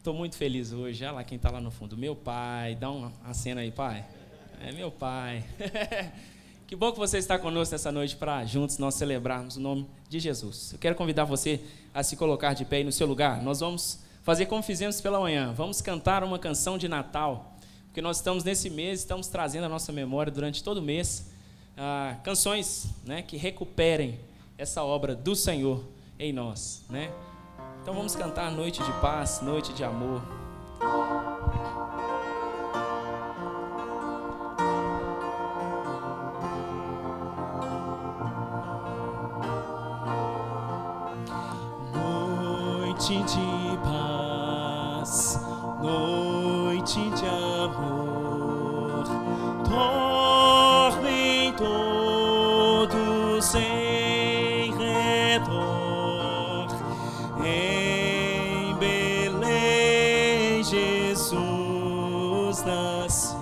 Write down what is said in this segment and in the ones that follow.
Estou muito feliz hoje. Olha lá quem está lá no fundo. Meu pai. Dá uma cena aí, pai. É meu pai. Que bom que você está conosco essa noite para juntos nós celebrarmos o nome de Jesus. Eu quero convidar você a se colocar de pé aí no seu lugar. Nós vamos fazer como fizemos pela manhã. Vamos cantar uma canção de Natal. Porque nós estamos nesse mês, estamos trazendo a nossa memória durante todo o mês. Canções, né, que recuperem essa obra do Senhor em nós, né? Então vamos cantar noite de paz, noite de amor. Noite de paz, noite de amor, dormem todos em redor. Em Belém Jesus nasceu,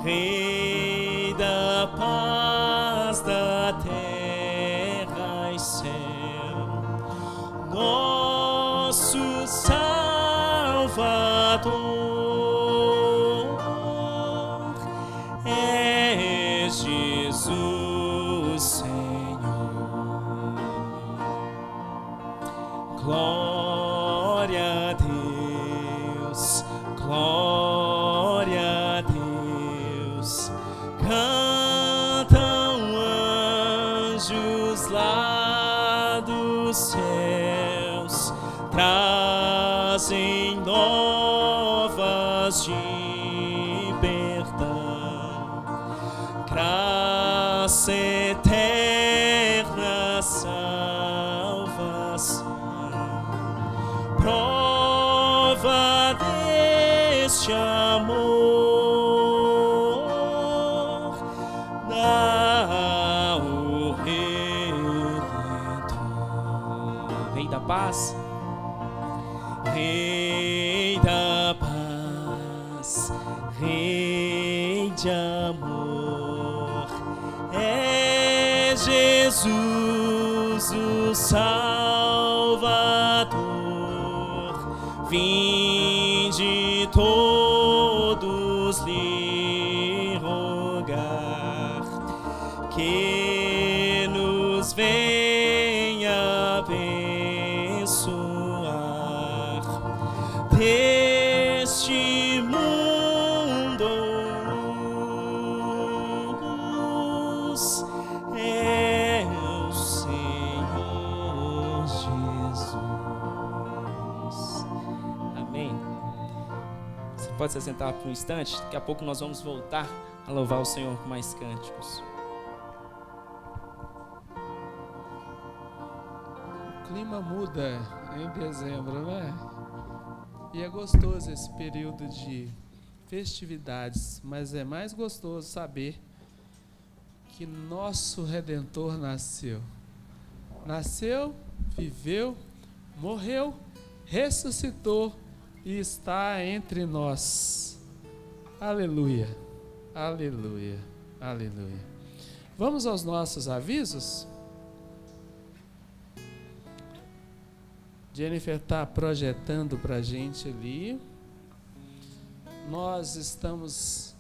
Rei da paz da terra e céu. Nosso Salvador é Jesus Senhor. Glória a Deus, glória a Deus. Cantam anjos lá dos céus, trazem novas de perdão, graça eterna, salvação. Prova deste amor, dá o Redentor. Rei da paz. Rei da paz, Rei de amor, é Jesus o Salvador. Vinde todos lhe rogar, que nos venha abençoar deste mundo luz é o Senhor Jesus. Amém. Você pode se sentar por um instante. Daqui a pouco nós vamos voltar a louvar o Senhor com mais cânticos. O clima muda em dezembro, né? E é gostoso esse período de festividades, mas é mais gostoso saber que nosso Redentor nasceu. Nasceu, viveu, morreu, ressuscitou e está entre nós. Aleluia, aleluia, aleluia. Vamos aos nossos avisos? Jennifer está projetando para a gente ali. Nós estamos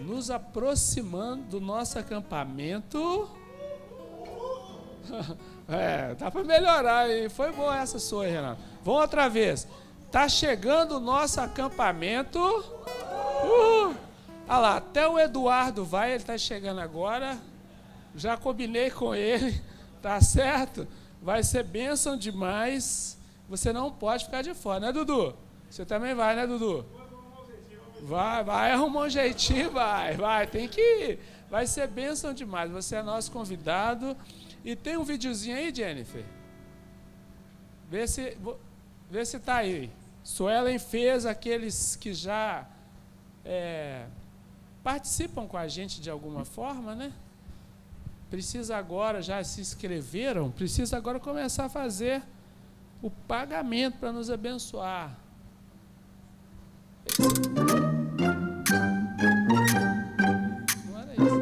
nos aproximando do nosso acampamento. Dá para melhorar, hein? Foi boa essa sua, Renato. Vamos outra vez. Tá chegando o nosso acampamento. Olha lá, até o Eduardo vai, ele está chegando agora. Já combinei com ele, tá certo? Vai ser bênção demais. Você não pode ficar de fora, né, Dudu? Você também vai, né, Dudu? Vai arrumar um jeitinho, vai. Tem que ir. Vai ser bênção demais. Você é nosso convidado. E tem um videozinho aí, Jennifer? Vê se tá aí. Suelen fez aqueles que já participam com a gente de alguma forma, né? Precisa agora, já se inscreveram, precisa agora começar a fazer o pagamento para nos abençoar. Olha isso.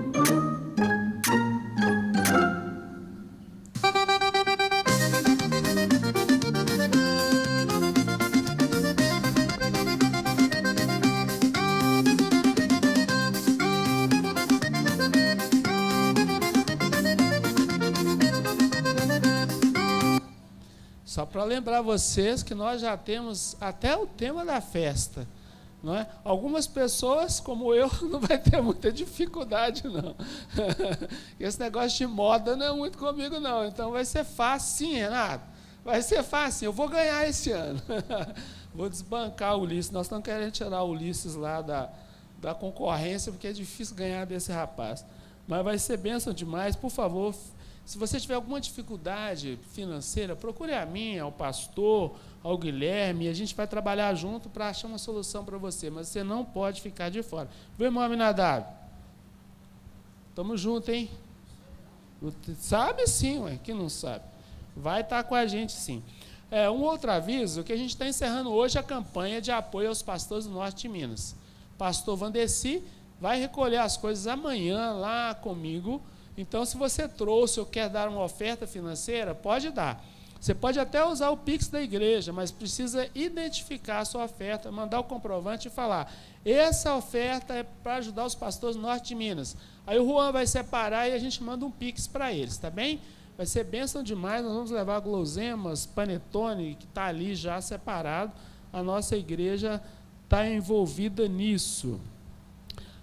Só para lembrar vocês que nós já temos até o tema da festa. Não é? Algumas pessoas, como eu, não vai ter muita dificuldade, não. Esse negócio de moda não é muito comigo, não. Então vai ser fácil, sim, Renato. Vai ser fácil, eu vou ganhar esse ano. Vou desbancar o Ulisses. Nós estamos querendo tirar o Ulisses lá da concorrência, porque é difícil ganhar desse rapaz. Mas vai ser bênção demais. Por favor, se você tiver alguma dificuldade financeira, procure a mim, ao pastor, ao Guilherme, e a gente vai trabalhar junto para achar uma solução para você, mas você não pode ficar de fora. Viu, irmão Aminadab? Tamo junto, hein? Sabe sim, ué, quem não sabe? Vai estar com a gente sim. Um outro aviso, que a gente está encerrando hoje a campanha de apoio aos pastores do norte de Minas. Pastor Vandeci vai recolher as coisas amanhã lá comigo. Então, se você trouxe ou quer dar uma oferta financeira, pode dar. Você pode até usar o Pix da igreja, mas precisa identificar a sua oferta, mandar o comprovante e falar: essa oferta é para ajudar os pastores do norte de Minas. Aí o Juan vai separar e a gente manda um Pix para eles, tá bem? Vai ser bênção demais, nós vamos levar guloseimas, panetone, que está ali já separado. A nossa igreja está envolvida nisso.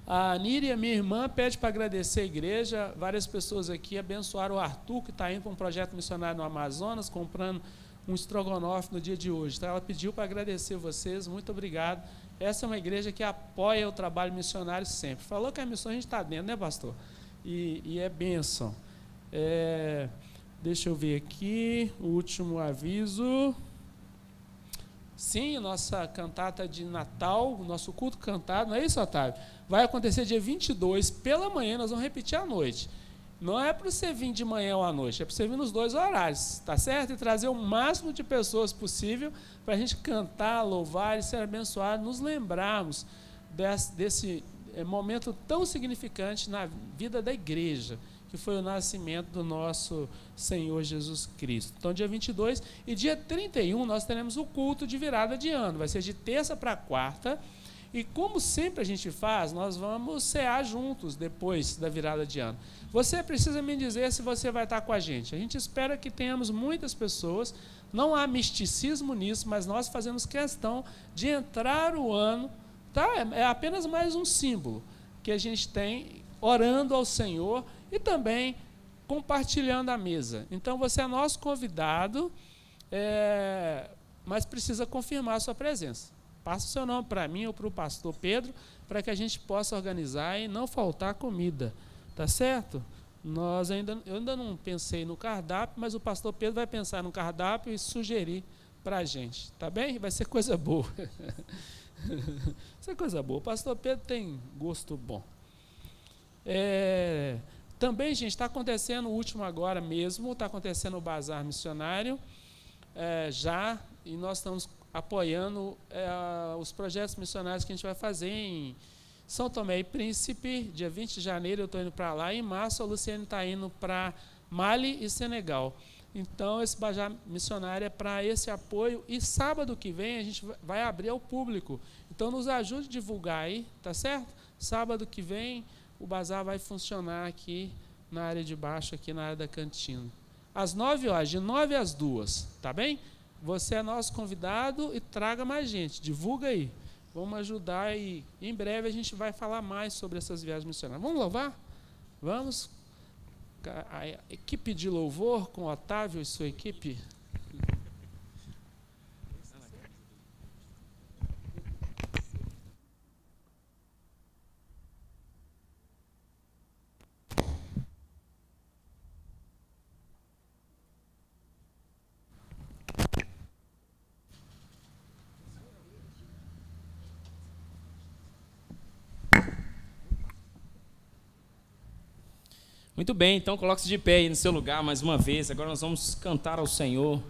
A Níria, minha irmã, pede para agradecer a igreja. Várias pessoas aqui abençoaram o Arthur, que está indo para um projeto missionário no Amazonas, comprando um estrogonofe no dia de hoje. Então, ela pediu para agradecer vocês, muito obrigado. Essa é uma igreja que apoia o trabalho missionário sempre. Falou que a missão a gente está dentro, né, pastor? E é bênção. Deixa eu ver aqui, o último aviso. Sim, nossa cantata de Natal, o nosso culto cantado, não é isso, Otávio? Vai acontecer dia 22, pela manhã, nós vamos repetir à noite. Não é para você vir de manhã ou à noite, é para você vir nos dois horários, tá certo? E trazer o máximo de pessoas possível para a gente cantar, louvar e ser abençoado, nos lembrarmos desse momento tão significante na vida da igreja, que foi o nascimento do nosso Senhor Jesus Cristo. Então, dia 22 e dia 31, nós teremos o culto de virada de ano. Vai ser de terça para quarta. E como sempre a gente faz, nós vamos cear juntos depois da virada de ano. Você precisa me dizer se você vai estar com a gente. A gente espera que tenhamos muitas pessoas. Não há misticismo nisso, mas nós fazemos questão de entrar o ano. Tá? É apenas mais um símbolo que a gente tem orando ao Senhor e também compartilhando a mesa. Então, você é nosso convidado, mas precisa confirmar a sua presença. Passa o seu nome para mim ou para o pastor Pedro, para que a gente possa organizar e não faltar comida. Tá certo? Eu ainda não pensei no cardápio, mas o pastor Pedro vai pensar no cardápio e sugerir para a gente. Tá bem? Vai ser coisa boa. Vai ser coisa boa. O pastor Pedro tem gosto bom. Também, gente, está acontecendo o último agora mesmo, está acontecendo o Bazar Missionário, e nós estamos apoiando os projetos missionários que a gente vai fazer em São Tomé e Príncipe. Dia 20 de janeiro eu estou indo para lá, e em março a Luciane está indo para Mali e Senegal. Então, esse Bazar Missionário é para esse apoio, e sábado que vem a gente vai abrir ao público. Então, nos ajude a divulgar aí, tá certo? Sábado que vem o bazar vai funcionar aqui na área de baixo, aqui na área da cantina. Às 9 horas, de 9 às 2, tá bem? Você é nosso convidado e traga mais gente, divulga aí. Vamos ajudar e em breve a gente vai falar mais sobre essas viagens missionárias. Vamos louvar? Vamos? A equipe de louvor com Otávio e sua equipe. Muito bem, então coloque-se de pé aí no seu lugar mais uma vez. Agora nós vamos cantar ao Senhor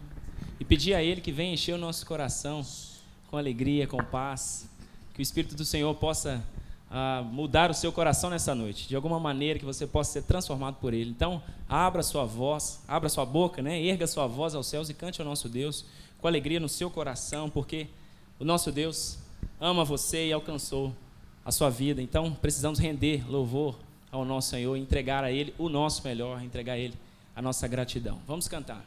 e pedir a Ele que venha encher o nosso coração com alegria, com paz. Que o Espírito do Senhor possa mudar o seu coração nessa noite, de alguma maneira que você possa ser transformado por Ele. Então, abra sua voz, abra sua boca, né? Erga sua voz aos céus e cante ao nosso Deus com alegria no seu coração, porque o nosso Deus ama você e alcançou a sua vida. Então, precisamos render louvor ao nosso Senhor, entregar a Ele o nosso melhor, entregar a Ele a nossa gratidão. Vamos cantar.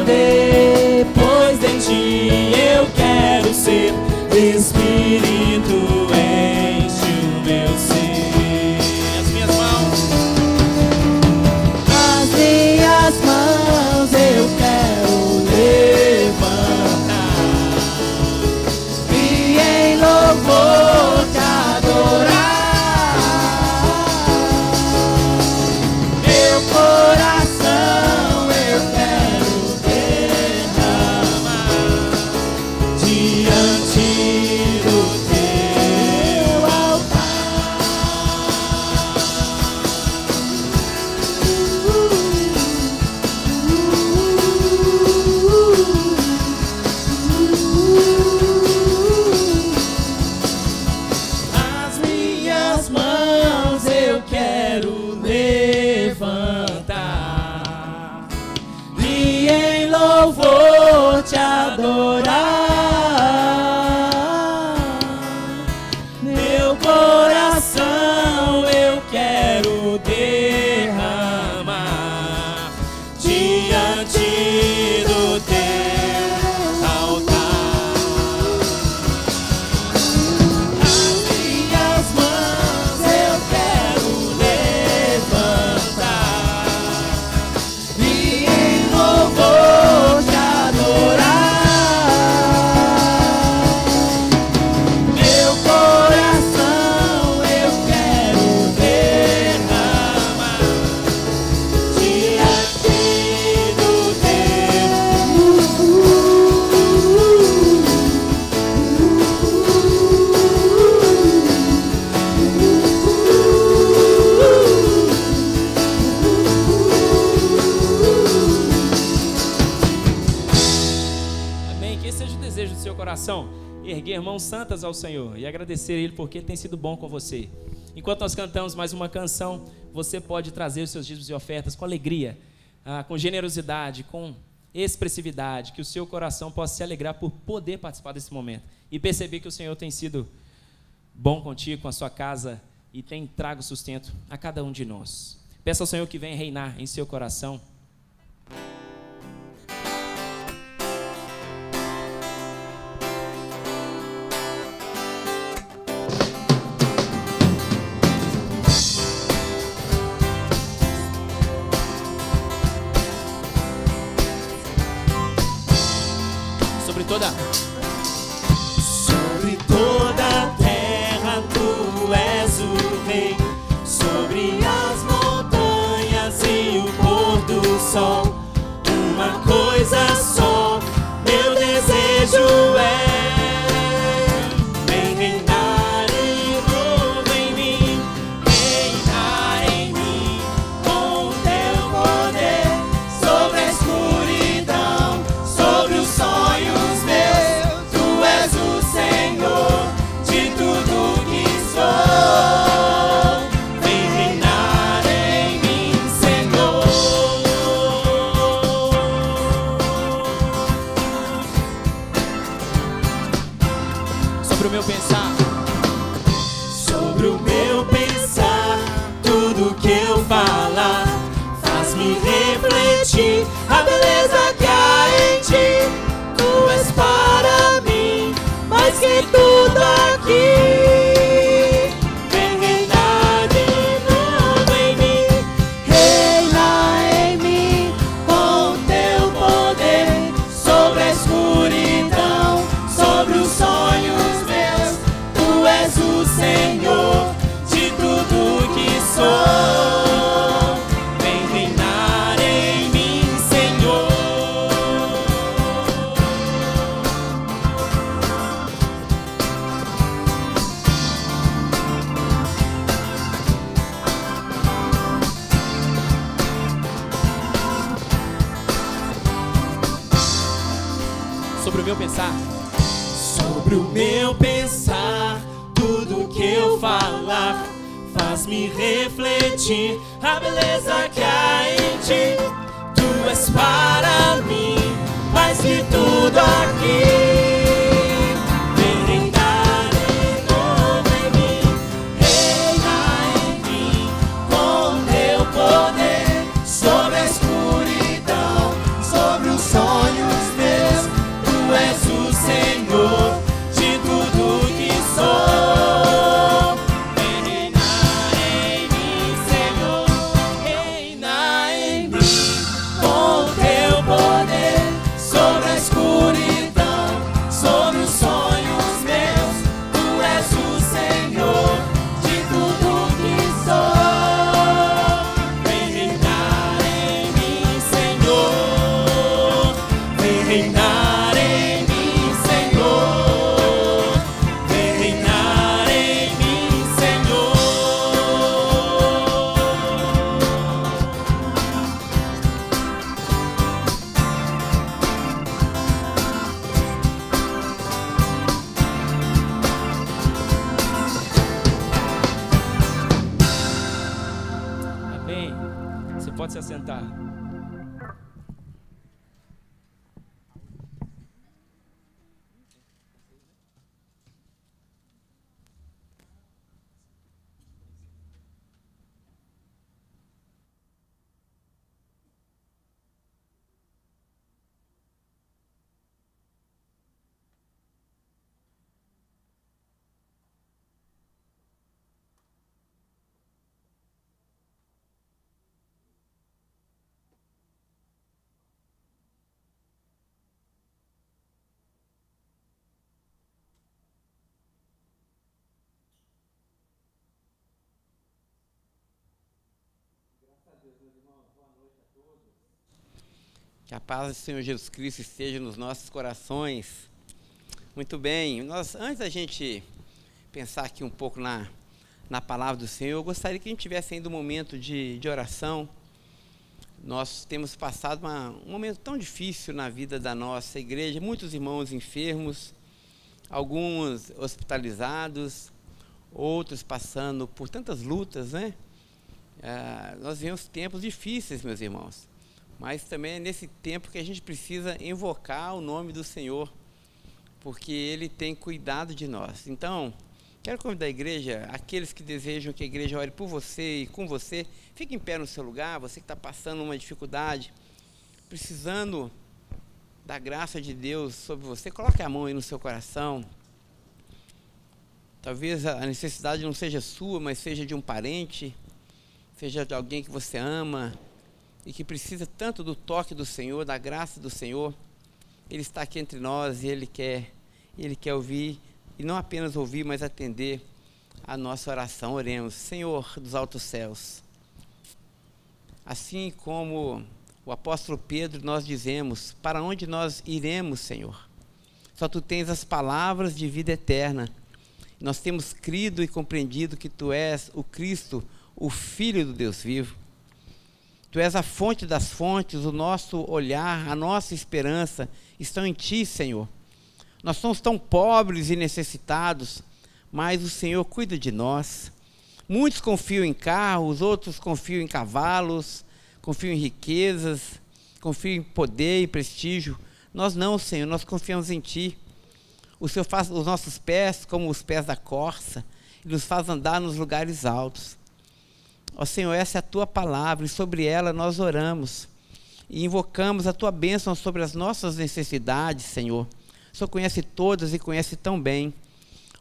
poder, pois em ti eu quero ser. Espírito, enche o meu ser. As minhas mãos, As minhas mãos eu quero levantar e em louvor te adorar. Meu coração eu quero derramar diante do teu altar. As minhas mãos eu quero levantar e em louvor te adorar. Meu coração eu quero derramar diante do teu altar. As minhas mãos eu quero levantar e em louvor te adorar. Meu coração eu quero derramar diante do amém. Que esse seja o desejo do seu coração, erguer mãos santas ao Senhor e agradecer a Ele porque Ele tem sido bom com você. Enquanto nós cantamos mais uma canção, você pode trazer os seus dízimos e ofertas com alegria, com generosidade, com expressividade, que o seu coração possa se alegrar por poder participar desse momento e perceber que o Senhor tem sido bom contigo, com a sua casa, e tem trago sustento a cada um de nós. Peça ao Senhor que venha reinar em seu coração. Sobre toda a terra tu és o rei, sobre as montanhas e o pôr do sol. Uma coisa só, meu desejo é: vem reinar de novo em mim, reinar em mim com o teu poder, sobre a escuridão, sobre os sonhos meus. Tu és o Senhor de tudo que sou. Vem reinar em mim, Senhor. o meu pensar, sobre o meu pensar, tudo que eu falar faz-me refletir a beleza que há em ti. Tu és para mim mais que tudo aqui. Vem reinar de novo em mim, reina em mim com teu poder, sobre a escuridão, sobre os sonhos meus. Tu és o Senhor de tudo que sou. Vem reinar em mim, Senhor. sobre o meu pensar, Sobre o meu pensar, tudo que eu falar faz-me refletir a beleza que há em ti. Tu és para mim mais que tudo aqui. Vem reinar de novo em mim, reina em mim com teu poder, sobre a escuridão, sobre o sol. reinar em mim, Senhor. Vem reinar em mim, Senhor. Amém. Você pode se assentar. Que a paz do Senhor Jesus Cristo esteja nos nossos corações. Muito bem, antes da gente pensar aqui um pouco na palavra do Senhor, eu gostaria que a gente tivesse ainda um momento de oração. Nós temos passado um momento tão difícil na vida da nossa igreja, muitos irmãos enfermos, alguns hospitalizados, outros passando por tantas lutas, né? Nós vivemos tempos difíceis, meus irmãos, mas também é nesse tempo que a gente precisa invocar o nome do Senhor, porque Ele tem cuidado de nós. Então, quero convidar a igreja, aqueles que desejam que a igreja ore por você e com você, fique em pé no seu lugar, você que está passando uma dificuldade, precisando da graça de Deus sobre você, coloque a mão aí no seu coração. Talvez a necessidade não seja sua, mas seja de um parente, seja de alguém que você ama e que precisa tanto do toque do Senhor, da graça do Senhor. Ele está aqui entre nós e Ele quer ouvir, e não apenas ouvir, mas atender a nossa oração. Oremos. Senhor dos altos céus, assim como o apóstolo Pedro, nós dizemos: para onde nós iremos, Senhor? Só Tu tens as palavras de vida eterna. Nós temos crido e compreendido que Tu és o Cristo, o Filho do Deus vivo. Tu és a fonte das fontes, o nosso olhar, a nossa esperança estão em Ti, Senhor. Nós somos tão pobres e necessitados, mas o Senhor cuida de nós. Muitos confiam em carros, outros confiam em cavalos, confiam em riquezas, confiam em poder e prestígio. Nós não, Senhor, nós confiamos em Ti. O Senhor faz os nossos pés como os pés da corça e nos faz andar nos lugares altos. Ó Senhor, essa é a Tua palavra e sobre ela nós oramos e invocamos a Tua bênção sobre as nossas necessidades, Senhor. O Senhor conhece todas e conhece tão bem.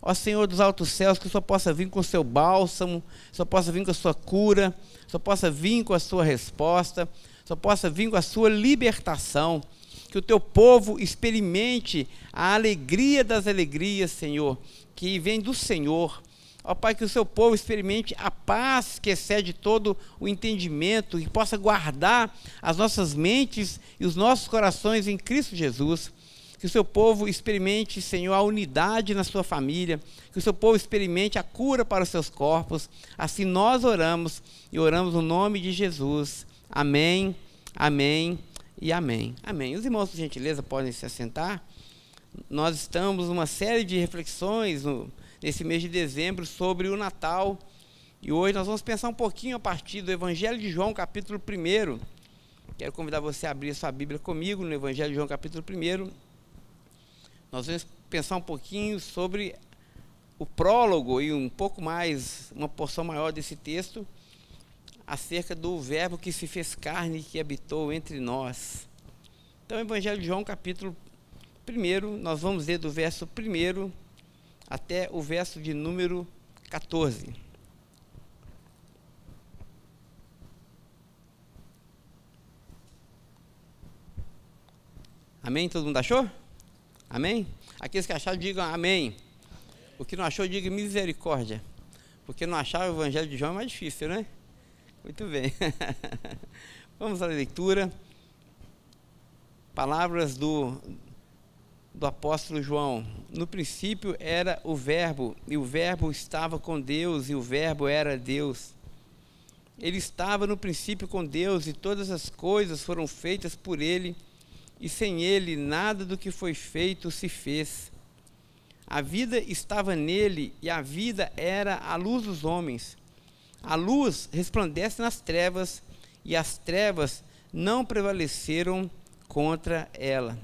Ó Senhor dos altos céus, que o Senhor possa vir com o Seu bálsamo, o Senhor possa vir com a Sua cura, o Senhor possa vir com a Sua resposta, o Senhor possa vir com a Sua libertação. Que o Teu povo experimente a alegria das alegrias, Senhor, que vem do Senhor. Ó Pai, que o Seu povo experimente a paz que excede todo o entendimento e possa guardar as nossas mentes e os nossos corações em Cristo Jesus. Que o Seu povo experimente, Senhor, a unidade na sua família. Que o Seu povo experimente a cura para os seus corpos. Assim nós oramos e oramos no nome de Jesus. Amém, amém e amém. Amém. Os irmãos, por gentileza, podem se assentar. Nós estamos numa série de reflexões nesse mês de dezembro sobre o Natal. E hoje nós vamos pensar um pouquinho a partir do Evangelho de João, capítulo 1. Quero convidar você a abrir a sua Bíblia comigo no Evangelho de João, capítulo 1. Nós vamos pensar um pouquinho sobre o prólogo e um pouco mais, uma porção maior desse texto, acerca do Verbo que se fez carne e que habitou entre nós. Então, Evangelho de João, capítulo 1, nós vamos ler do verso 1 até o verso de número 14. Amém? Todo mundo achou? Amém? Aqueles que acharam, digam amém. O que não achou, diga misericórdia. Porque não achar o Evangelho de João é mais difícil, né? Muito bem. Vamos à leitura. Palavras do apóstolo João. No princípio era o Verbo, e o Verbo estava com Deus, e o Verbo era Deus. Ele estava no princípio com Deus, e todas as coisas foram feitas por ele, e sem ele nada do que foi feito se fez. A vida estava nele, e a vida era a luz dos homens. A luz resplandece nas trevas, e as trevas não prevaleceram contra ela.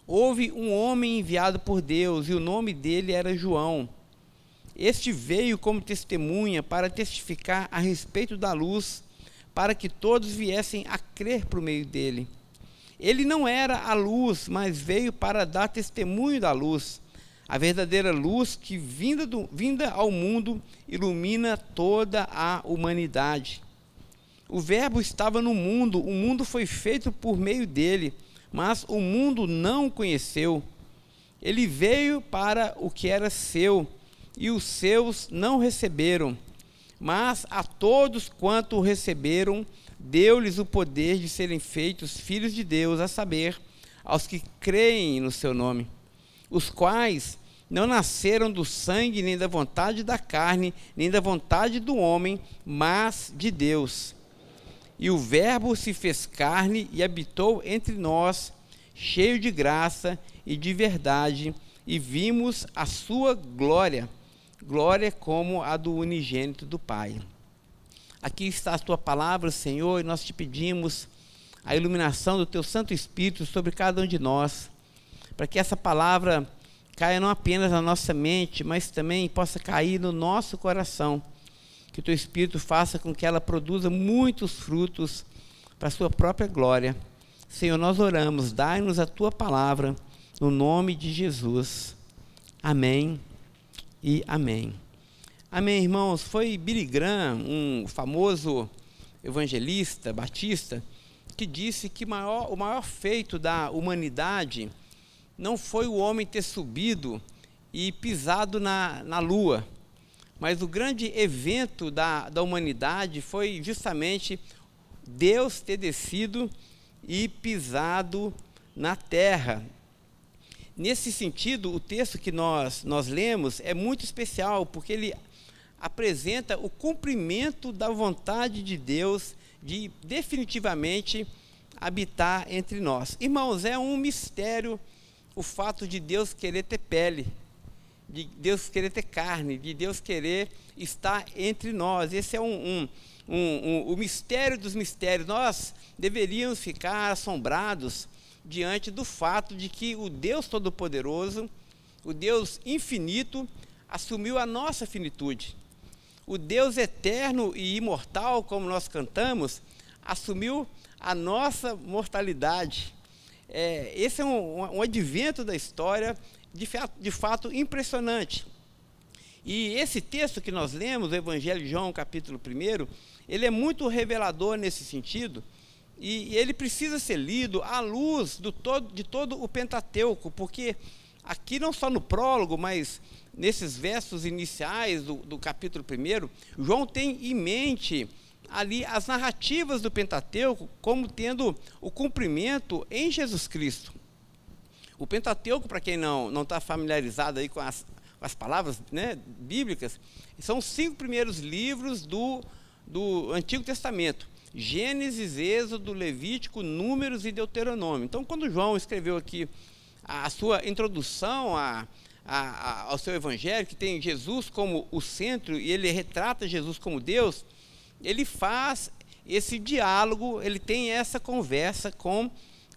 Houve um homem enviado por Deus, e o nome dele era João. Este veio como testemunha para testificar a respeito da luz, para que todos viessem a crer por meio dele. Ele não era a luz, mas veio para dar testemunho da luz, a verdadeira luz que, vinda ao mundo, ilumina toda a humanidade. O Verbo estava no mundo, o mundo foi feito por meio dele, mas o mundo não o conheceu. Ele veio para o que era seu, e os seus não receberam. Mas a todos quanto o receberam, deu-lhes o poder de serem feitos filhos de Deus, a saber, aos que creem no seu nome, os quais não nasceram do sangue, nem da vontade da carne, nem da vontade do homem, mas de Deus. E o Verbo se fez carne e habitou entre nós, cheio de graça e de verdade, e vimos a sua glória, glória como a do unigênito do Pai. Aqui está a tua palavra, Senhor, e nós te pedimos a iluminação do teu Santo Espírito sobre cada um de nós, para que essa palavra caia não apenas na nossa mente, mas também possa cair no nosso coração. Que o teu Espírito faça com que ela produza muitos frutos para a sua própria glória. Senhor, nós oramos, dai-nos a tua palavra, no nome de Jesus. Amém e amém. Amém, irmãos. Foi Billy Graham, um famoso evangelista batista, que disse que o maior feito da humanidade não foi o homem ter subido e pisado na lua, mas o grande evento da humanidade foi justamente Deus ter descido e pisado na terra. Nesse sentido, o texto que nós lemos é muito especial, porque ele apresenta o cumprimento da vontade de Deus de definitivamente habitar entre nós. Irmãos, é um mistério o fato de Deus querer ter pele, de Deus querer ter carne, de Deus querer estar entre nós. Esse é o mistério dos mistérios. Nós deveríamos ficar assombrados diante do fato de que o Deus Todo-Poderoso, o Deus infinito, assumiu a nossa finitude. O Deus eterno e imortal, como nós cantamos, assumiu a nossa mortalidade. Esse é um advento da história de fato impressionante. E esse texto que nós lemos, o Evangelho de João, capítulo 1, ele é muito revelador nesse sentido, e ele precisa ser lido à luz de todo o Pentateuco, porque aqui não só no prólogo, mas nesses versos iniciais do capítulo 1, João tem em mente ali as narrativas do Pentateuco como tendo o cumprimento em Jesus Cristo. O Pentateuco, para quem não está familiarizado aí com as palavras, né, bíblicas, são os 5 primeiros livros do Antigo Testamento: Gênesis, Êxodo, Levítico, Números e Deuteronômio. Então, quando João escreveu aqui a sua introdução ao seu evangelho, que tem Jesus como o centro, e ele retrata Jesus como Deus, ele faz esse diálogo, ele tem essa conversa com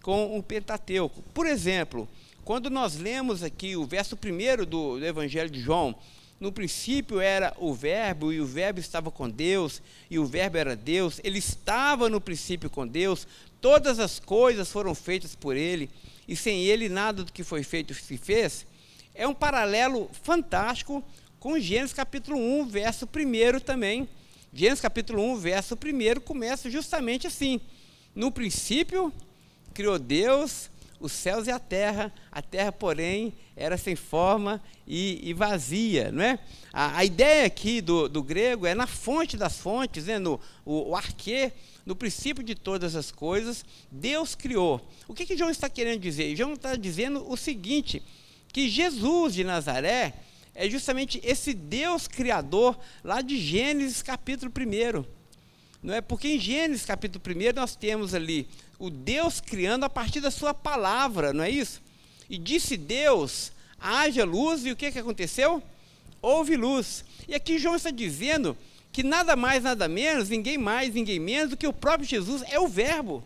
o Pentateuco. Por exemplo, quando nós lemos aqui o verso 1 do Evangelho de João, no princípio era o Verbo, e o Verbo estava com Deus, e o Verbo era Deus, ele estava no princípio com Deus, todas as coisas foram feitas por ele, e sem ele nada do que foi feito se fez. É um paralelo fantástico com Gênesis capítulo 1, verso 1 também. Gênesis capítulo 1, verso 1 começa justamente assim: no princípio criou Deus os céus e a terra, porém, era sem forma e vazia, não é? A ideia aqui do grego é na fonte das fontes, né? O arquê, no princípio de todas as coisas, Deus criou. O que João está querendo dizer? João está dizendo o seguinte, que Jesus de Nazaré é justamente esse Deus criador lá de Gênesis capítulo 1. Não é? Porque em Gênesis capítulo 1 nós temos ali o Deus criando a partir da sua palavra, não é isso? E disse Deus, haja luz, e o que aconteceu? Houve luz. E aqui João está dizendo que nada mais, nada menos, ninguém mais, ninguém menos do que o próprio Jesus é o verbo.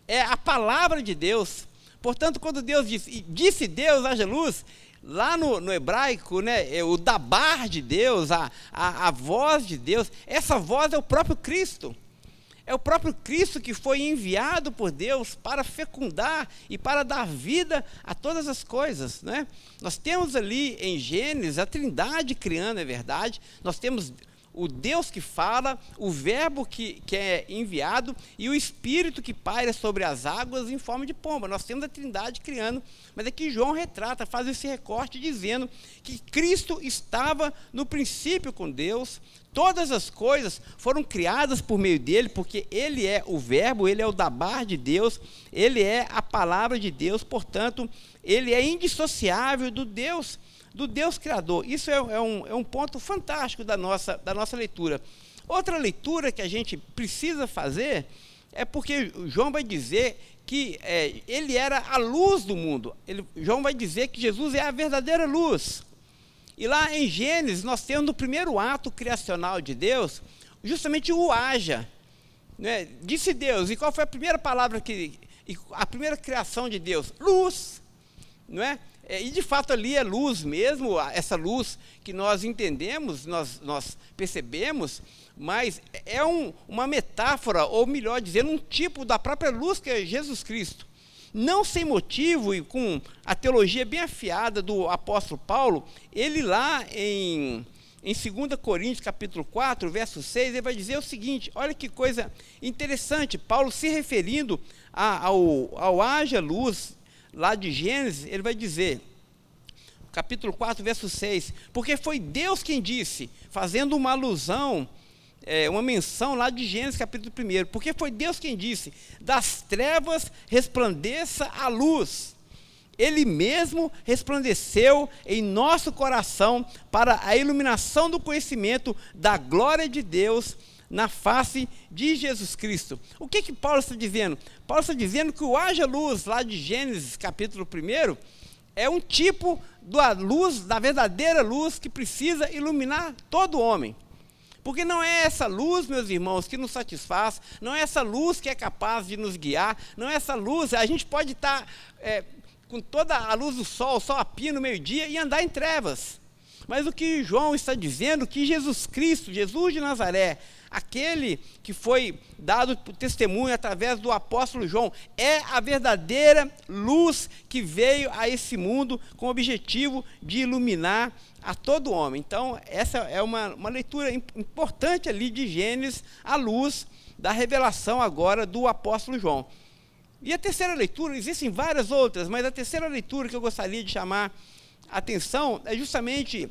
É a palavra de Deus. Portanto, quando Deus disse Deus, haja luz, lá no hebraico, né, o dabar de Deus, a voz de Deus, essa voz é o próprio Cristo. É o próprio Cristo que foi enviado por Deus para fecundar e para dar vida a todas as coisas, né? Nós temos ali em Gênesis a Trindade criando, é verdade. Nós temos o Deus que fala, o verbo que é enviado e o Espírito que paira sobre as águas em forma de pomba. Nós temos a Trindade criando, mas aqui João retrata, faz esse recorte dizendo que Cristo estava no princípio com Deus, todas as coisas foram criadas por meio dele, porque ele é o verbo, ele é o dabar de Deus, ele é a palavra de Deus, portanto, ele é indissociável do Deus Criador. Isso é um ponto fantástico da nossa leitura. Outra leitura que a gente precisa fazer é porque João vai dizer que ele era a luz do mundo. João vai dizer que Jesus é a verdadeira luz. E lá em Gênesis nós temos no primeiro ato criacional de Deus, justamente o haja, né? Disse Deus, e qual foi a primeira palavra a primeira criação de Deus? Luz, não é? E de fato ali é luz mesmo, essa luz que nós entendemos, nós percebemos, mas é uma metáfora, ou melhor dizendo, um tipo da própria luz que é Jesus Cristo. Não sem motivo e com a teologia bem afiada do apóstolo Paulo, ele lá em 2 Coríntios capítulo 4, verso 6, ele vai dizer o seguinte, olha que coisa interessante, Paulo se referindo ao haja luz, lá de Gênesis, ele vai dizer, capítulo 4, verso 6, porque foi Deus quem disse, fazendo uma alusão, uma menção lá de Gênesis capítulo 1, porque foi Deus quem disse, das trevas resplandeça a luz, ele mesmo resplandeceu em nosso coração para a iluminação do conhecimento da glória de Deus na face de Jesus Cristo. O que Paulo está dizendo? Paulo está dizendo que o haja luz lá de Gênesis capítulo 1 é um tipo da luz, da verdadeira luz que precisa iluminar todo homem. Porque não é essa luz, meus irmãos, que nos satisfaz, não é essa luz que é capaz de nos guiar, não é essa luz, a gente pode estar com toda a luz do sol a pino no meio-dia e andar em trevas. Mas o que João está dizendo, que Jesus Cristo, Jesus de Nazaré, aquele que foi dado testemunho através do apóstolo João, é a verdadeira luz que veio a esse mundo com o objetivo de iluminar a todo homem. Então, essa é uma leitura importante ali de Gênesis, à luz da revelação agora do apóstolo João. E a terceira leitura, existem várias outras, mas a terceira leitura que eu gostaria de chamar a atenção é justamente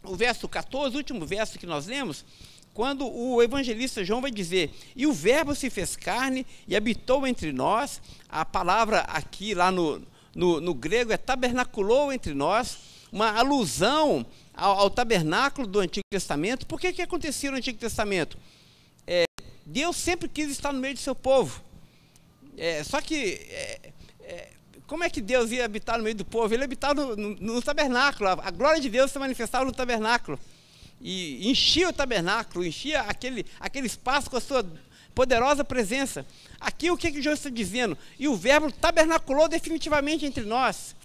o verso 14, o último verso que nós lemos, quando o evangelista João vai dizer, e o verbo se fez carne e habitou entre nós, a palavra aqui lá no grego é tabernaculou entre nós, uma alusão ao tabernáculo do Antigo Testamento. Por que acontecia no Antigo Testamento? Deus sempre quis estar no meio do seu povo, só que como é que Deus ia habitar no meio do povo? Ele habitava no tabernáculo, a glória de Deus se manifestava no tabernáculo, e enchia o tabernáculo, enchia aquele espaço com a sua poderosa presença. Aqui o que João está dizendo? E o verbo tabernaculou definitivamente entre nós.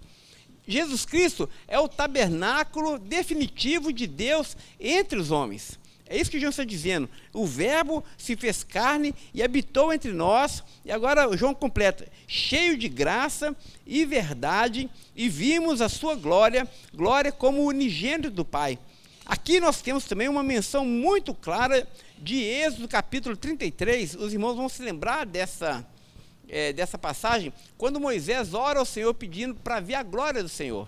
Jesus Cristo é o tabernáculo definitivo de Deus entre os homens. É isso que João está dizendo. O verbo se fez carne e habitou entre nós. E agora João completa, cheio de graça e verdade, e vimos a sua glória, glória como unigênito do Pai. Aqui nós temos também uma menção muito clara de Êxodo capítulo 33, os irmãos vão se lembrar dessa passagem, quando Moisés ora ao Senhor pedindo para ver a glória do Senhor.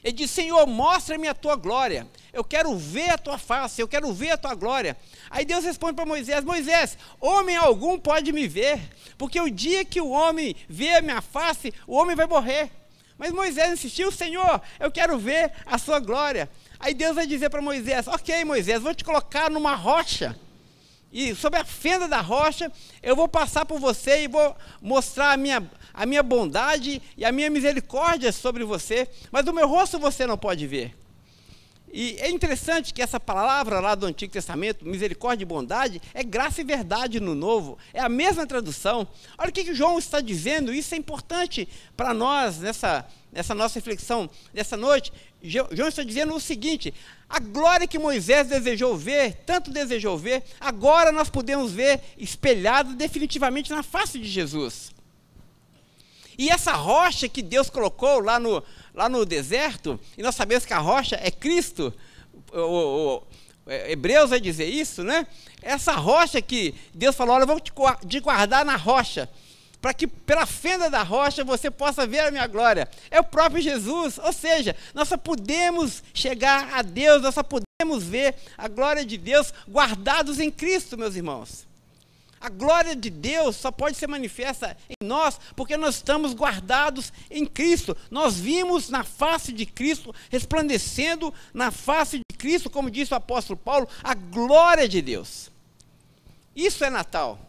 Ele diz: Senhor, mostra-me a tua glória, eu quero ver a tua face, eu quero ver a tua glória. Aí Deus responde para Moisés: Moisés, homem algum pode me ver, porque o dia que o homem vê a minha face, o homem vai morrer. Mas Moisés insistiu: Senhor, eu quero ver a sua glória. Aí Deus vai dizer para Moisés: ok, Moisés, vou te colocar numa rocha, e sobre a fenda da rocha eu vou passar por você e vou mostrar a minha bondade e a minha misericórdia sobre você, mas o meu rosto você não pode ver. E é interessante que essa palavra lá do Antigo Testamento, misericórdia e bondade, é graça e verdade no Novo, é a mesma tradução. Olha o que João está dizendo, isso é importante para nós nessa nossa reflexão dessa noite. João está dizendo o seguinte: a glória que Moisés desejou ver, tanto desejou ver, agora nós podemos ver espelhada definitivamente na face de Jesus. E essa rocha que Deus colocou lá no deserto, e nós sabemos que a rocha é Cristo, Hebreus vai dizer isso, né? Essa rocha que Deus falou: olha, eu vou te guardar na rocha, para que pela fenda da rocha você possa ver a minha glória. É o próprio Jesus, ou seja, nós só podemos chegar a Deus, nós só podemos ver a glória de Deus guardados em Cristo, meus irmãos. A glória de Deus só pode ser manifesta em nós, porque nós estamos guardados em Cristo. Nós vimos na face de Cristo, resplandecendo na face de Cristo, como disse o apóstolo Paulo, a glória de Deus. Isso é Natal.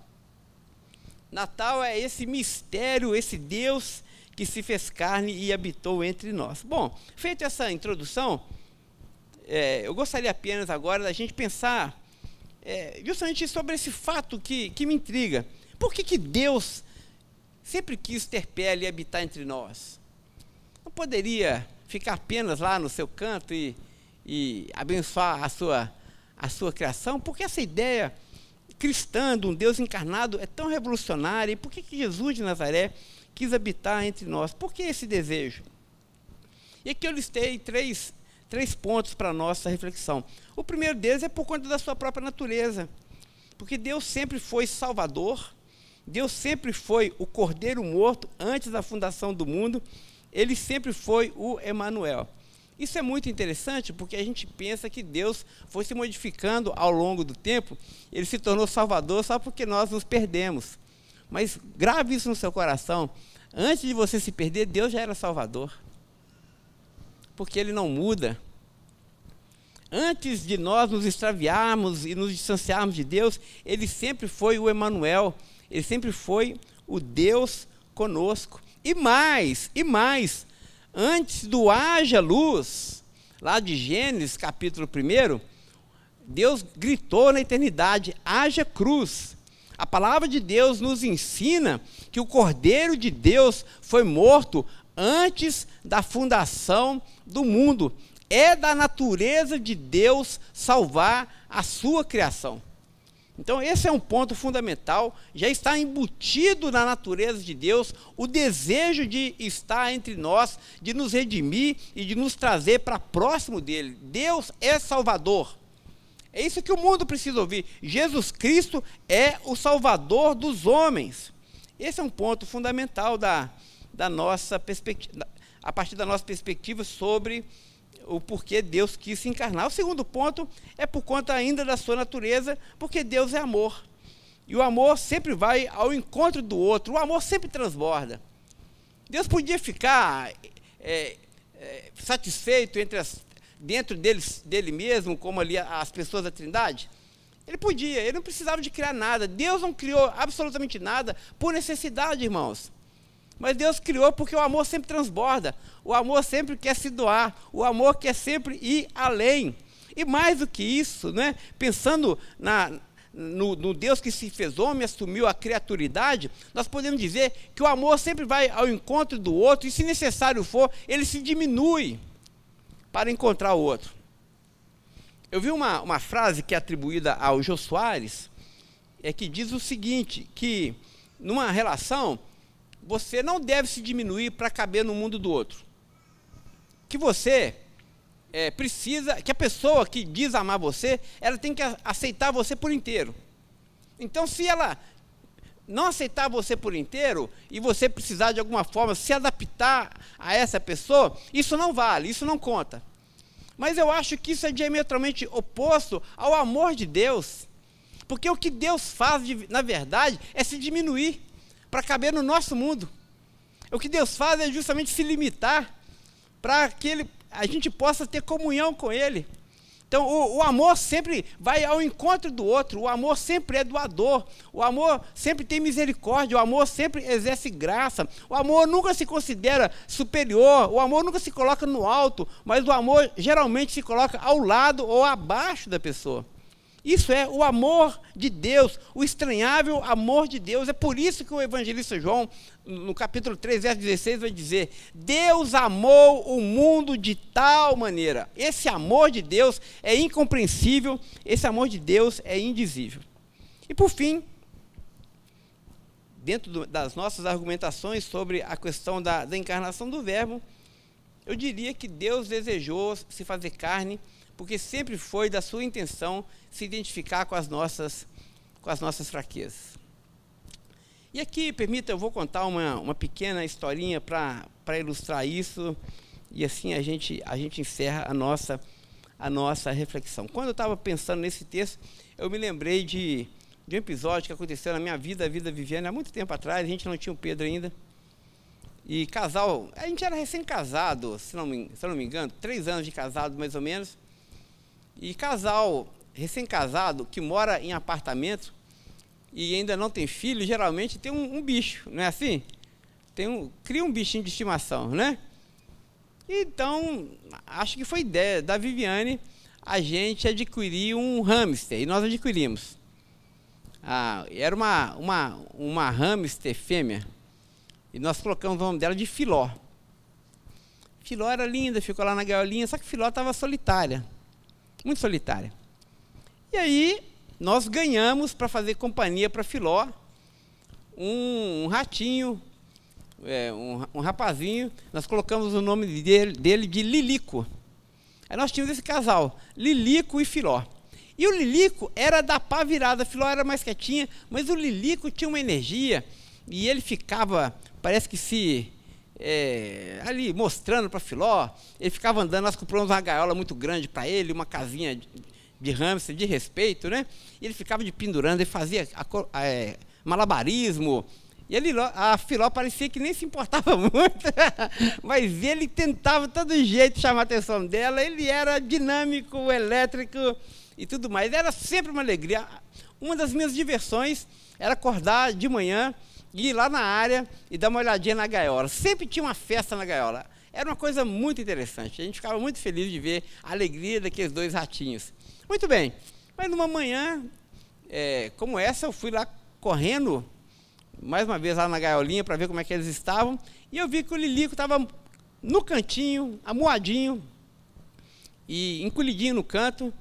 Natal é esse mistério, esse Deus que se fez carne e habitou entre nós. Bom, feita essa introdução, eu gostaria apenas agora da gente pensar justamente sobre esse fato que me intriga. Por que Deus sempre quis ter pele e habitar entre nós? Não poderia ficar apenas lá no seu canto e abençoar a sua criação? Por que essa ideia cristã de um Deus encarnado é tão revolucionária? E por que Jesus de Nazaré quis habitar entre nós? Por que esse desejo? E aqui eu listei três pontos para a nossa reflexão. O primeiro deles é por conta da sua própria natureza, porque Deus sempre foi Salvador, Deus sempre foi o Cordeiro morto antes da fundação do mundo, Ele sempre foi o Emanuel. Isso é muito interessante, porque a gente pensa que Deus foi se modificando ao longo do tempo, Ele se tornou Salvador só porque nós nos perdemos. Mas grave isso no seu coração: antes de você se perder, Deus já era Salvador, porque Ele não muda. Antes de nós nos extraviarmos e nos distanciarmos de Deus, Ele sempre foi o Emanuel, Ele sempre foi o Deus conosco. E mais, antes do haja luz, lá de Gênesis capítulo 1, Deus gritou na eternidade: haja cruz. A palavra de Deus nos ensina que o Cordeiro de Deus foi morto antes da fundação do mundo. É da natureza de Deus salvar a sua criação. Então esse é um ponto fundamental, já está embutido na natureza de Deus o desejo de estar entre nós, de nos redimir e de nos trazer para próximo dele. Deus é Salvador. É isso que o mundo precisa ouvir. Jesus Cristo é o Salvador dos homens. Esse é um ponto fundamental da nossa perspectiva, a partir da nossa perspectiva sobre o porquê Deus quis se encarnar. O segundo ponto é por conta ainda da sua natureza, porque Deus é amor. E o amor sempre vai ao encontro do outro, o amor sempre transborda. Deus podia ficar satisfeito dentro dele mesmo, como ali as pessoas da Trindade? Ele podia, ele não precisava de criar nada. Deus não criou absolutamente nada por necessidade, irmãos. Mas Deus criou porque o amor sempre transborda, o amor sempre quer se doar, o amor quer sempre ir além. E mais do que isso, né? Pensando no Deus que se fez homem, assumiu a criaturidade, nós podemos dizer que o amor sempre vai ao encontro do outro, e se necessário for, ele se diminui para encontrar o outro. Eu vi uma frase que é atribuída ao Jô Soares, que diz o seguinte, que numa relação, você não deve se diminuir para caber no mundo do outro. Que você precisa, que a pessoa que diz amar você, ela tem que aceitar você por inteiro. Então, se ela não aceitar você por inteiro e você precisar de alguma forma se adaptar a essa pessoa, isso não vale, isso não conta. Mas eu acho que isso é diametralmente oposto ao amor de Deus. Porque o que Deus faz, na verdade, é se diminuir para caber no nosso mundo. O que Deus faz é justamente se limitar para que a gente possa ter comunhão com Ele. Então, o amor sempre vai ao encontro do outro, o amor sempre é doador, o amor sempre tem misericórdia, o amor sempre exerce graça, o amor nunca se considera superior, o amor nunca se coloca no alto, mas o amor geralmente se coloca ao lado ou abaixo da pessoa. Isso é o amor de Deus, o estranhável amor de Deus. É por isso que o evangelista João, no capítulo 3, verso 16, vai dizer: Deus amou o mundo de tal maneira. Esse amor de Deus é incompreensível, esse amor de Deus é indizível. E por fim, dentro das nossas argumentações sobre a questão da encarnação do Verbo, eu diria que Deus desejou se fazer carne, porque sempre foi da sua intenção se identificar com as nossas fraquezas. E aqui, permita, eu vou contar uma pequena historinha para ilustrar isso, e assim a gente encerra a nossa reflexão. Quando eu estava pensando nesse texto, eu me lembrei de um episódio que aconteceu na minha vida, a vida Viviane, há muito tempo atrás. A gente não tinha o Pedro ainda, e casal, a gente era recém-casado, se não me engano, 3 anos de casado mais ou menos. E casal recém-casado que mora em apartamento e ainda não tem filho, geralmente tem um bicho, não é assim? Cria um bichinho de estimação, né? Então, acho que foi ideia da Viviane a gente adquirir um hamster, e nós adquirimos. Era uma hamster fêmea, e nós colocamos o nome dela de Filó. Filó era linda, ficou lá na gaiolinha, só que Filó estava solitária. Muito solitária. E aí, nós ganhamos, para fazer companhia para Filó, um ratinho, um rapazinho. Nós colocamos o nome dele de Lilico. Aí nós tínhamos esse casal, Lilico e Filó. E o Lilico era da pá virada, a Filó era mais quietinha, mas o Lilico tinha uma energia, e ele ficava, parece que ali mostrando para Filó. Ele ficava andando, nós compramos uma gaiola muito grande para ele, uma casinha de hamster de respeito, né? E ele ficava de pendurando, ele fazia malabarismo, e a Filó parecia que nem se importava muito, mas ele tentava de todo jeito chamar a atenção dela. Ele era dinâmico, elétrico e tudo mais, era sempre uma alegria. Uma das minhas diversões era acordar de manhã, ir lá na área e dar uma olhadinha na gaiola. Sempre tinha uma festa na gaiola. Era uma coisa muito interessante. A gente ficava muito feliz de ver a alegria daqueles 2 ratinhos. Muito bem. Mas numa manhã como essa, eu fui lá correndo, mais uma vez lá na gaiolinha, para ver como é que eles estavam. E eu vi que o Lilico estava no cantinho, amuadinho, e encolhidinho no canto.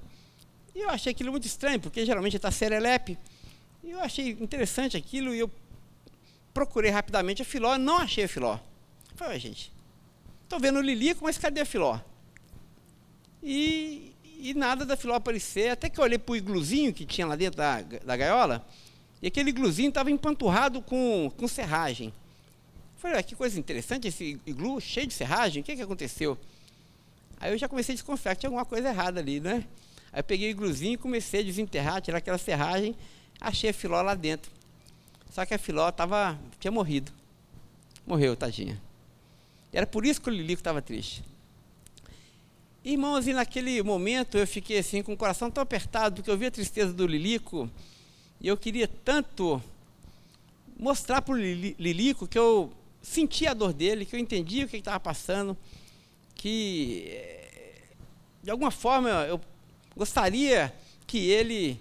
E eu achei aquilo muito estranho, porque geralmente está serelepe. E eu achei interessante aquilo, e eu procurei rapidamente a Filó, não achei a Filó. Falei: gente, estou vendo o Lilico, mas cadê a Filó? E nada da Filó aparecer, até que eu olhei para o igluzinho que tinha lá dentro da gaiola, e aquele igluzinho estava empanturrado com serragem. Falei: que coisa interessante, esse iglu cheio de serragem, o que aconteceu? Aí eu já comecei a desconfiar que tinha alguma coisa errada ali, né? Aí eu peguei o igluzinho e comecei a desenterrar, tirar aquela serragem, achei a Filó lá dentro. Só que a Filó tinha morrido. Morreu, tadinha. Era por isso que o Lilico estava triste. Irmãos, e naquele momento eu fiquei assim, com o coração tão apertado, porque eu vi a tristeza do Lilico, e eu queria tanto mostrar para o Lilico que eu sentia a dor dele, que eu entendia o que ele estava passando, que de alguma forma eu gostaria que ele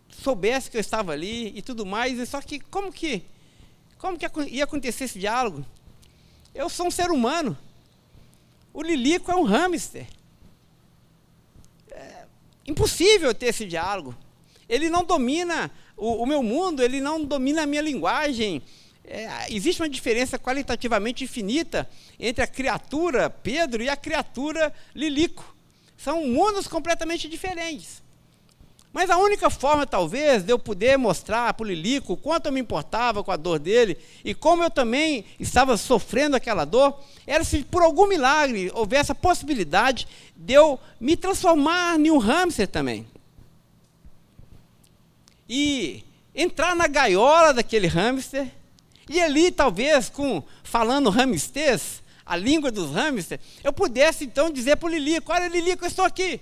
soubesse que eu estava ali e tudo mais. E só que como que ia acontecer esse diálogo? Eu sou um ser humano, o Lilico é um hamster. Impossível ter esse diálogo. Ele não domina o meu mundo, ele não domina a minha linguagem. Existe uma diferença qualitativamente infinita entre a criatura Pedro e a criatura Lilico. São mundos completamente diferentes. Mas a única forma, talvez, de eu poder mostrar para o Lilico o quanto eu me importava com a dor dele e como eu também estava sofrendo aquela dor, era se por algum milagre houvesse a possibilidade de eu me transformar em um hamster também. E entrar na gaiola daquele hamster, e ali, talvez, falando hamstês, a língua dos hamsters, eu pudesse, então, dizer para o Lilico: olha, Lilico, eu estou aqui.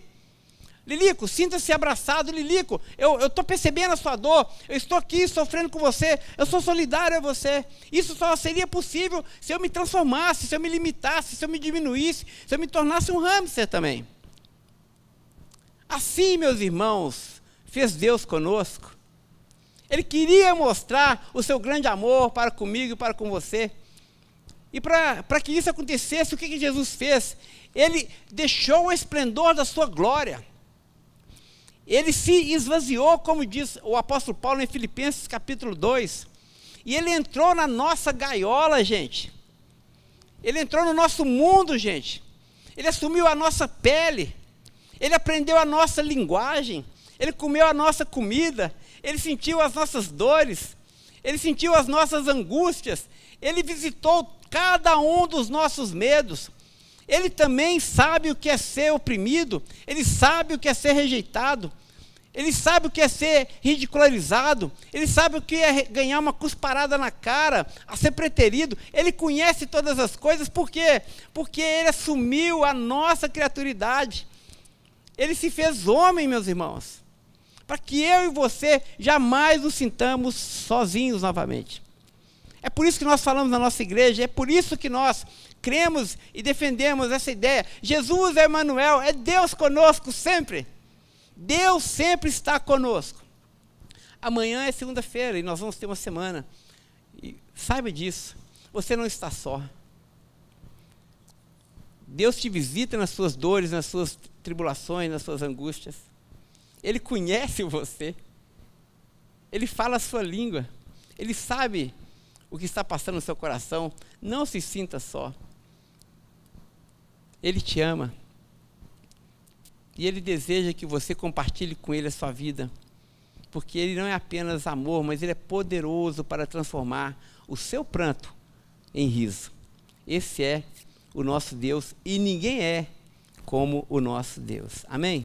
Lilico, sinta-se abraçado. Lilico, eu estou percebendo a sua dor, eu estou aqui sofrendo com você, eu sou solidário a você. Isso só seria possível se eu me transformasse, se eu me limitasse, se eu me diminuísse, se eu me tornasse um hamster também. Assim, meus irmãos, fez Deus conosco. Ele queria mostrar o seu grande amor para comigo e para com você. E para que isso acontecesse, o que Jesus fez? Ele deixou o esplendor da sua glória. Ele se esvaziou, como diz o apóstolo Paulo em Filipenses capítulo 2. E ele entrou na nossa gaiola, gente. Ele entrou no nosso mundo, gente. Ele assumiu a nossa pele. Ele aprendeu a nossa linguagem. Ele comeu a nossa comida. Ele sentiu as nossas dores. Ele sentiu as nossas angústias. Ele visitou cada um dos nossos medos. Ele também sabe o que é ser oprimido, ele sabe o que é ser rejeitado, ele sabe o que é ser ridicularizado, ele sabe o que é ganhar uma cusparada na cara, a ser preterido. Ele conhece todas as coisas, por quê? Porque ele assumiu a nossa criaturidade. Ele se fez homem, meus irmãos, para que eu e você jamais nos sintamos sozinhos novamente. É por isso que nós falamos na nossa igreja, é por isso que nós cremos e defendemos essa ideia. Jesus é Emmanuel, é Deus conosco sempre. Deus sempre está conosco. Amanhã é segunda-feira e nós vamos ter uma semana. E saiba disso, você não está só. Deus te visita nas suas dores, nas suas tribulações, nas suas angústias. Ele conhece você. Ele fala a sua língua. Ele sabe o que está passando no seu coração. Não se sinta só. Ele te ama. E Ele deseja que você compartilhe com Ele a sua vida. Porque Ele não é apenas amor, mas Ele é poderoso para transformar o seu pranto em riso. Esse é o nosso Deus e ninguém é como o nosso Deus. Amém?